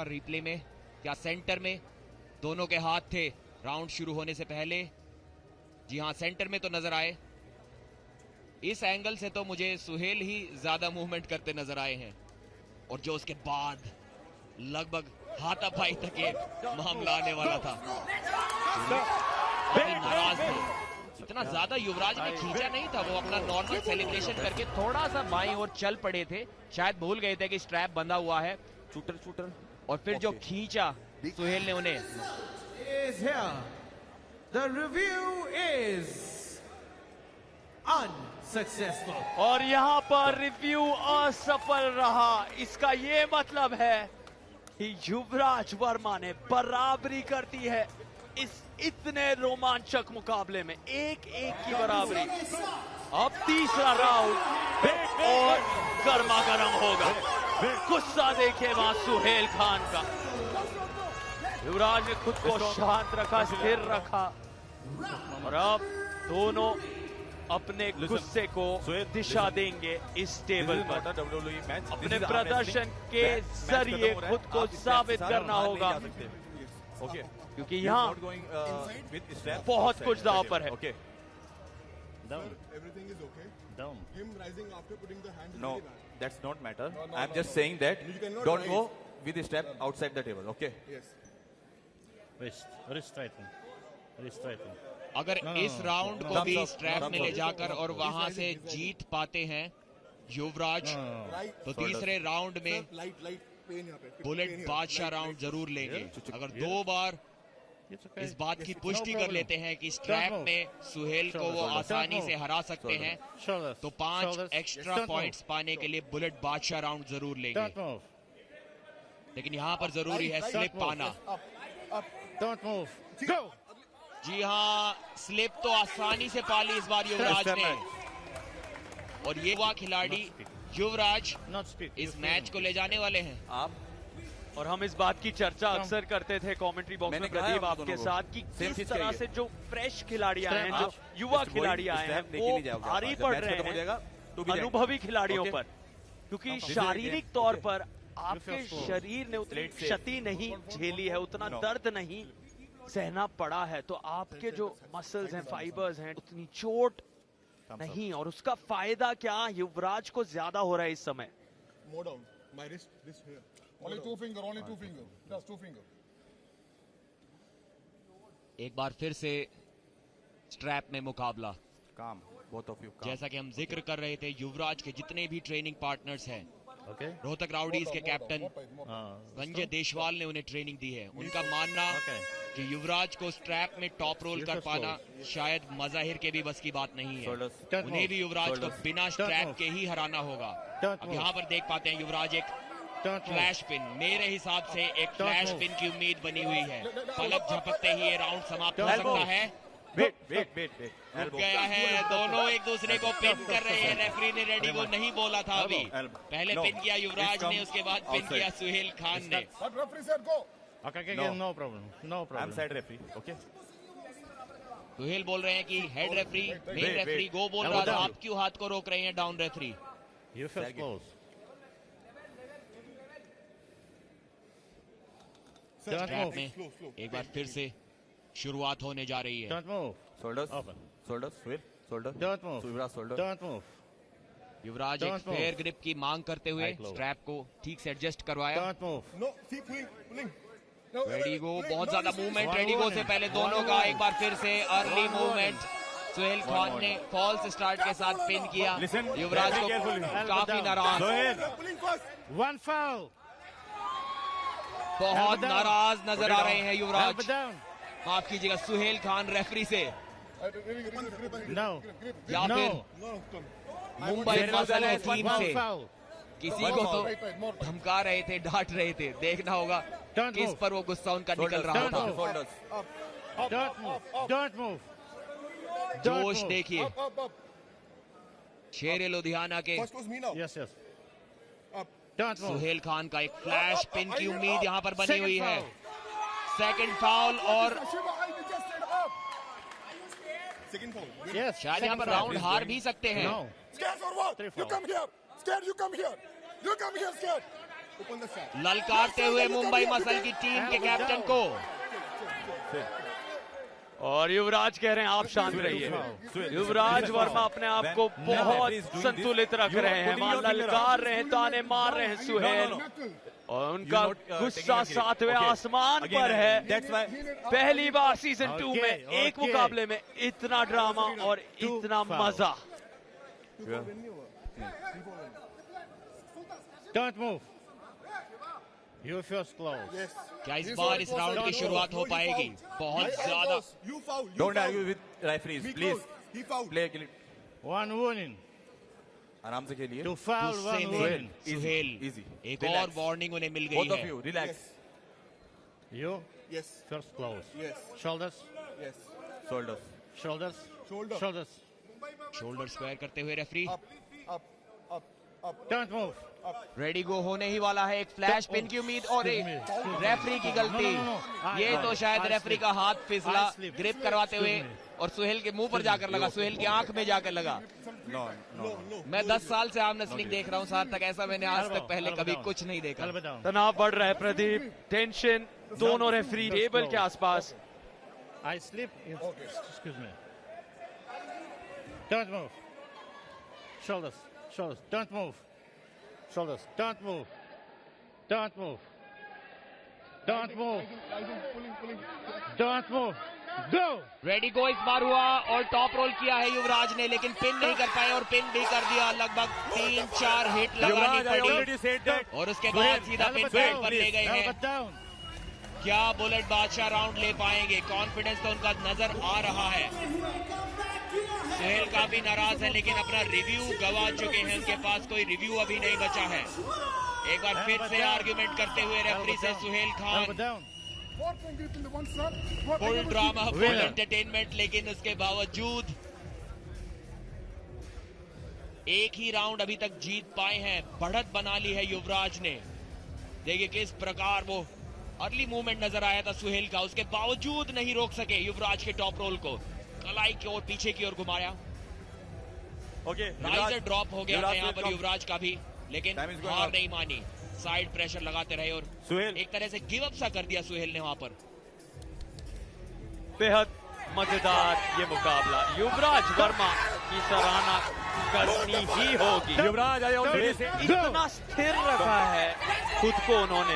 Replay में क्या centre में दोनों के हाथ थे राउंड शुरू होने से पहले। जी हाँ, सेंटर में तो नजर आए। इस एंगल से तो मुझे सुहेल ही ज्यादा मूवमेंट करते नजर आए हैं, और जो उसके बाद लगभग हाथापाई तक ये मामला आने वाला था। नाराज थे, इतना ज्यादा युवराज ने खींचा नहीं था, वो अपना नॉर्मल सेलिब्रेशन करके थोड़ा सा बाईं ओर चल पड़े थे, शायद भूल गए थे कि स्ट्रैप बंधा हुआ है। शूटर और फिर जो खींचा सुहेल ने उन्हें। The review is unsuccessful. और यहाँ पर रिव्यू असफल रहा। इसका ये मतलब है कि युवराज वर्मा ने बराबरी कर दी है इस इतने रोमांचक मुकाबले में। 1-1 की बराबरी। अब तीसरा राउंड और गर्मा गर्म होगा। गुस्सा देखिए वहां सुहेल खान का। युवराज ने खुद को शांत रखा, स्थिर रखा, और अब दोनों अपने गुस्से को दिशा देंगे इस टेबल पर। अपने प्रदर्शन के जरिए खुद को साबित करना होगा, क्योंकि यहाँ बहुत कुछ दांव पर है। No, that's not matter. I'm just saying that don't go with the step outside the table. Okay. Yes. अगर इस राउंड को भी स्ट्रैप में ले जाकर और वहां से जीत पाते हैं युवराज, तो तीसरे राउंड में बुलेट बादशाह राउंड जरूर लेंगे। अगर 2 बार इस बात की पुष्टि कर लेते हैं कि स्ट्रैप में सुहेल को वो आसानी से हरा सकते हैं, तो 5 एक्स्ट्रा पॉइंट्स पाने के लिए बुलेट बादशाह राउंड जरूर लेंगे। लेकिन यहाँ पर जरूरी है स्लिप पाना। जी हाँ, स्लिप तो आसानी से पाली इस बार युवराज ने, और ये वह खिलाड़ी युवराज इस मैच को ले जाने वाले हैं। आप और हम इस बात की चर्चा अक्सर करते थे कमेंट्री बॉक्स में प्रदीप आपके साथ कि किस तरह से जो फ्रेश खिलाड़ी आए हैं, जो युवा खिलाड़ी आए हैं, वो भारी पड़ रहे हैं अनुभवी खिलाड़ियों पर, क्योंकि शारीरिक तौर पर आपके शरीर ने उतनी क्षति नहीं झेली है, उतना दर्द नहीं सहना पड़ा है, तो आपके जो मसल्स हैं, फाइबर्स हैं, उतनी चोट नहीं, और उसका फायदा क्या युवराज को ज्यादा हो रहा है इस समय। Only two finger. Just 2 finger. एक बार फिर से स्ट्रैप में मुकाबला। काम both of you. जैसा कि हम जिक्र कर रहे थे, युवराज के जितने भी ट्रेनिंग पार्टनर्स हैं, रोहतक राउडीज के कैप्टन संजय देशवाल ने उन्हें ट्रेनिंग दी है। उनका मानना कि युवराज को स्ट्रैप में टॉप रोल कर पाना शायद मज़ाहिर के भी बस की बात नहीं है। उन्हें भी युवराज को बिना स्ट्रैप के ही हराना होगा। अब यहाँ पर देख पाते हैं युवराज एक फ्लैश पिन, मेरे हिसाब से एक फ्लैश पिन की उम्मीद बनी हुई है। पलक झपकते ही ये राउंड समाप्त हो सकता है। रुक गया है, दोनों एक दूसरे को पिन कर रहे हैं। रेफरी ने रेडी को नहीं बोला था अभी, पहले पिन किया युवराज ने, उसके बाद पिन किया सुहेल खान ने। सुहेल बोल रहे हैं कि हेड रेफरी, मेन रेफरी गो बोल रहा था, आप क्यों हाथ को रोक रहे हैं डाउन रेफरी। स्ट्रैप में एक बार फिर से शुरुआत होने जा रही है। युवराज एक फेयर ग्रिप की मांग करते हुए स्ट्रैप को ठीक से एडजस्ट करवाया। रेडिगो, बहुत ज्यादा मूवमेंट रेडिगो से पहले दोनों का। एक बार फिर से अर्ली मूवमेंट, सुहेल खान ने फॉल्स स्टार्ट के साथ पिन किया। युवराज को काफी नाराज, बहुत नाराज नजर आ रहे हैं युवराज। माफ कीजिएगा, सुहेल खान रेफरी से, या फिर मुंबई मसल टीम से किसी को तो धमका रहे थे, डांट रहे थे। देखना होगा किस पर वो गुस्सा उनका निकल रहा था। जोश देखिए शेर लुधियाना के सुहेल खान का एक फ्लैश पिन की उम्मीद यहां पर बनी हुई है। सेकंड फाउल और शायद यहां पर राउंड हार भी सकते हैं। Open the shot. ललकारते हुए मुंबई मसल की टीम के कैप्टन को। और युवराज कह रहे हैं आप शांत रहिए। युवराज वर्मा अपने आप को बहुत संतुलित रख रहे हैं, वहां ललकार रहे हैं, ताने मार रहे हैं सुहेल, और उनका गुस्सा सातवें आसमान पर है। पहली बार सीजन 2 में एक मुकाबले में इतना ड्रामा और इतना मजा। Don't move. You first close. Yes. क्या इस बार इस राउंड की शुरुआत हो पाएगी? बहुत ज्यादा। You foul. Don't argue with referees, He please. close. He foul. Play it. One warning. आराम से खेलिए। To foul, गुस्से one में warning. सुहेल, Easy. एक Relax. और वार्निंग उन्हें मिल Both गई of है। you, relax. You Yes. first close. Yes. Shoulders. Yes. Shoulders. Shoulders. Shoulder. Shoulders. Shoulder square करते हुए referee Up. Up. Up. Up. Don't move. Ready गो होने ही वाला है। एक फ्लैश पिन की उम्मीद और एक रेफरी की गलती। ये तो शायद रेफरी का हाथ फिसला ग्रिप करवाते हुए और सुहेल के मुंह पर जाकर लगा, सुहेल की आंख में जाकर लगा। No, no. मैं 10 साल से आर्म रेसलिंग देख रहा हूँ सार्थक, ऐसा मैंने आज तक पहले कभी कुछ नहीं देखा। Elbow down. तनाव बढ़ रहा है प्रदीप, टेंशन दोनों रेफरी टेबल के आसपास। I slip. Excuse me. Don't move. Shoulders. Shoulders. Don't move. Shoulders. Don't move. Don't move. Don't move. Don't move. Go. Ready गो इस बार हुआ और टॉप रोल किया है युवराज ने, लेकिन पिन नहीं कर पाए और पिन भी कर दिया। लगभग 3-4 हिट लगानी Yuvraj, I already पड़ी said that. और उसके बाद सीधा पिन पैड पर ले गए हैं। Elbow down. क्या बुलेट बादशाह राउंड ले पाएंगे? कॉन्फिडेंस तो उनका नजर आ रहा है। सुहेल काफी नाराज है, लेकिन अपना रिव्यू गवा चुके हैं, उनके पास कोई रिव्यू अभी नहीं बचा है। एक बार फिर से आर्ग्यूमेंट करते हुए रेफरी से Suhail Elbow Khan. down. What can get in the one shot? What full can get drama, in the- full entertainment, लेकिन उसके बावजूद एक ही राउंड अभी तक जीत पाए हैं। बढ़त बना ली है युवराज ने। देखिए किस प्रकार वो अर्ली मूवमेंट नजर आया था सुहेल का, उसके बावजूद नहीं रोक सके युवराज के टॉप रोल को। कलाई की ओर, पीछे की ओर घुमाया। Okay. राइजर ड्रॉप हो गया था यहाँ पर Yuvraj, युवराज का भी, लेकिन Time is going हार up. नहीं मानी। साइड प्रेशर लगाते रहे और सुहेल। एक तरह से गिव अप सा कर दिया सुहेल ने वहां पर। बेहद मजेदार ये मुकाबला, युवराज वर्मा की सराहना करनी ही होगी। Yuvraj, I already said. इतना स्थिर रखा है खुद को उन्होंने,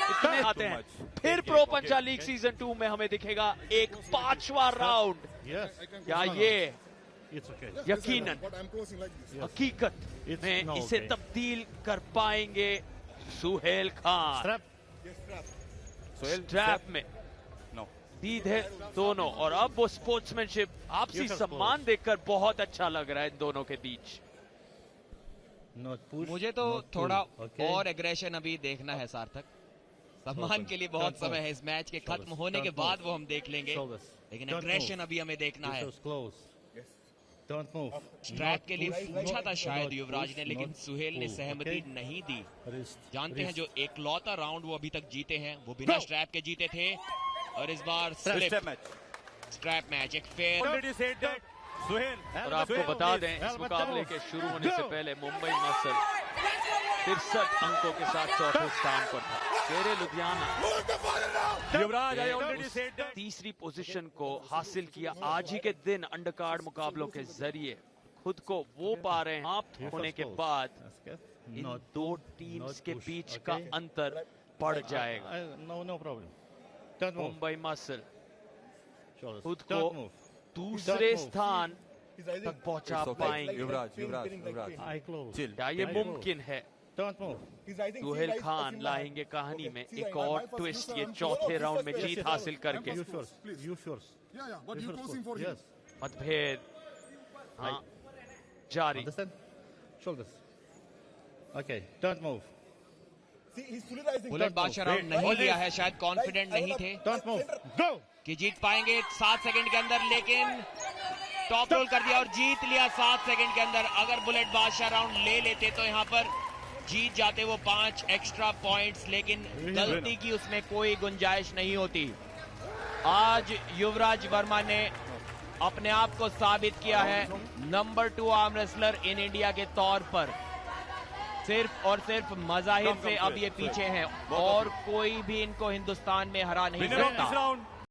इतने आते हैं। फिर प्रो पंचा लीग सीजन 2 में हमें दिखेगा एक 5वां राउंड। Yes. क्या ये It's okay. यकीनन But I'm closing like this. हकीकत में no, इसे okay. तब्दील कर पाएंगे Suhail Khan? Strap. Suhail, trap में No. सीधे दोनों, और अब वो स्पोर्ट्समैनशिप, आपसी You can सम्मान close. देखकर बहुत अच्छा लग रहा है इन दोनों के बीच। Not push. मुझे तो not pull. थोड़ा Okay. और एग्रेशन अभी देखना है सार्थक। सम्मान के लिए बहुत समय है, इस मैच के खत्म होने के बाद वो हम देख लेंगे, Shoulders. लेकिन Don't एग्रेशन move. अभी हमें देखना है। Yourselves close. Don't move. Strap के लिए push, पूछा था not शायद push, युवराज ने, लेकिन not सुहेल ने pull, सहमति okay? नहीं दी। Wrist. जानते हैं wrist. जो एकलौता राउंड वो अभी तक जीते हैं वो बिना स्ट्रैप के जीते थे, और इस बार Step match. स्ट्रैप मैच एक fair. Already said that. Suhail. और आपको Suhail, बता please. दें, इस Elbow मुकाबले down. के शुरू होने से Go. पहले मुंबई मसल 63 अंकों के साथ चौथे स्थान पर था। शेरे Ludhiana Yuvraj, I already said that. तीसरी पोजीशन को हासिल किया आज ही के दिन अंडरकार्ड मुकाबलों के जरिए। खुद को वो पा रहे हैं, समाप्त होने के बाद That's good. इन Not दो push, टीम्स not के push, बीच okay? का अंतर बढ़ जाएगा। No problem. Don't move. Mumbai muscle Shoulders. खुद को Don't move. दूसरे move. स्थान He's rising. तक पहुंचा It's okay. पाएंगे। Yuvraj. Eye close. Chill. क्या ये Eye मुमकिन है? Don't move. He's rising. Suhail See, guys, Khan see, लाएंगे my- कहानी में Okay, see, एक my और first ट्विस्ट, user, ये I'm चौथे first, राउंड में first, जीत yes, हासिल करके। You Please. first. Please. You first. Yeah, yeah. But You you're first closing close. for him. Yes. मतभेद हाँ जारी। Understand? Shoulders. Okay. Don't move. See, he's fully rising. Bullet बादशाह round नहीं लिया है, शायद कॉन्फिडेंट नहीं थे Don't move. Go. कि जीत पाएंगे 7 सेकंड के अंदर, लेकिन टॉप रोल कर दिया और जीत लिया 7 सेकंड के अंदर। अगर बुलेट बादशाह राउंड ले लेते तो यहाँ पर जीत जाते वो 5 एक्स्ट्रा पॉइंट्स, लेकिन गलती की उसमें कोई गुंजाइश नहीं होती। आज युवराज वर्मा ने अपने आप को साबित किया है number 2 arm wrestler in India के तौर पर। सिर्फ और सिर्फ मजाहिर Come, से come, अब ये sir. पीछे हैं Both of और कोई भी इनको हिंदुस्तान में हरा नहीं Winner of this सकता। round.